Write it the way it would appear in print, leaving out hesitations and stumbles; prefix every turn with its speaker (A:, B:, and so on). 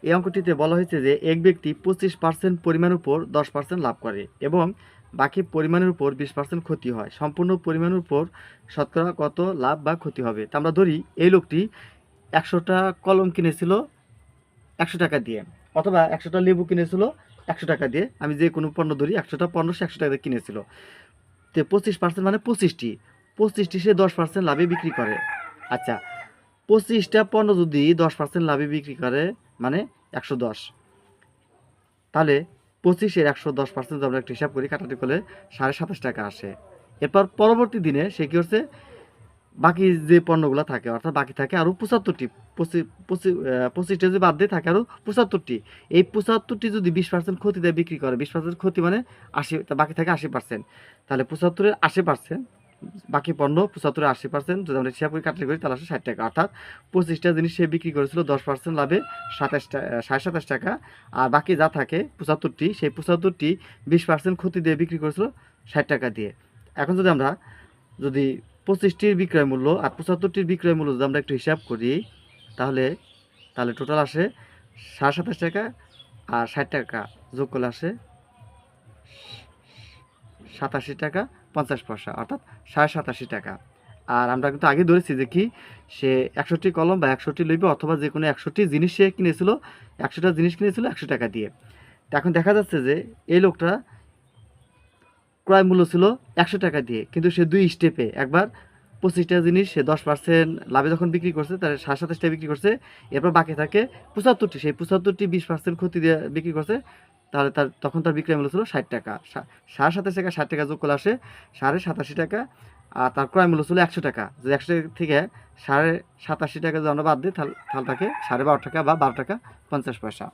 A: এই অঙ্কটিতে বলা হয়েছে যে এক ব্যক্তি 25% পরিমাণের উপর 10% লাভ করে এবং বাকি পরিমাণের উপর 20% ক্ষতি হয়। সম্পূর্ণ পরিমাণের উপর শতকরা কত লাভ বা ক্ষতি হবে? তা আমরা ধরি এই লোকটি 100টা কলম কিনেছিল 100 টাকা দিয়ে, অথবা 100টা লেবু কিনেছিল 100 টাকা দিয়ে। আমি যে কোনো পণ্য ধরি, 100টা পণ্য সে 100 টাকা দিয়ে কিনেছিল। তো 25% মানে 25টি সে 10% লাভে বিক্রি করে। আচ্ছা, 25টা পণ্য যদি 10% লাভে বিক্রি করে মানে 110, তাহলে 25-এর 110% আমরা একটু হিসাব করি, কাটাকাটি করলে 27.5 টাকা আসে। এরপর পরবর্তী দিনে সে কী করছে, বাকি যে পণ্যগুলো থাকে অর্থাৎ বাকি থাকে আরও 75টি, 25টা যদি বাদ দিয়ে থাকে আরও 75টি। এই 75টি যদি 20% ক্ষতি দেয় বিক্রি করে, 20% ক্ষতি মানে 80, বাকি থাকে 80%। তাহলে 75-এর 80%, বাকি পণ্য 75-এর 80% যদি আমরা হিসাব করে কাটাকাটি করি তাহলে আসে 60 টাকা। অর্থাৎ 25টা জিনিস সে বিক্রি করেছিল 10% লাভে 27 টাকা, আর বাকি যা থাকে 75টি, সেই 75টি 20% ক্ষতি দিয়ে বিক্রি করেছিল 60 টাকা দিয়ে। এখন যদি আমরা যদি 25টির বিক্রয় মূল্য আর 75টির বিক্রয় মূল্য যদি আমরা একটু হিসাব করি, তাহলে তাহলে টোটাল আসে 27 টাকা, আর 60 টাকা যোগ করলে আসে 87 টাকা 50 পয়সা, অর্থাৎ 87 টাকা। আর আমরা কিন্তু আগে ধরেছি যে কি, সে 100টি কলম বা 100টি লেবু অথবা যে কোনো 100টি জিনিস সে কিনেছিল, 100টা জিনিস কিনেছিল 100 টাকা দিয়ে। তো এখন দেখা যাচ্ছে যে এই লোকটা ক্রয় মূল্য ছিল 100 টাকা দিয়ে, কিন্তু সে 2 স্টেপে একবার 25টা জিনিস সে 10% লাভে যখন বিক্রি করছে, তার 27টা বিক্রি করছে। এরপর বাকি থাকে 75টি, সেই 75টি 20% ক্ষতি দিয়ে বিক্রি করছে। তাহলে তখন তার বিক্রয় মূল্য ছিল 60 টাকা। 27.5 টাকা 60 টাকা যোগ করলে আসে 87.5 টাকা। আর তার ক্রয় মূল্য ছিল 100 টাকা। যদি 100 টাকা থেকে 87.5 টাকা যদি আমরা বাদ দিই, তাহলে থাকে 12.5 টাকা বা 12 টাকা 50 পয়সা।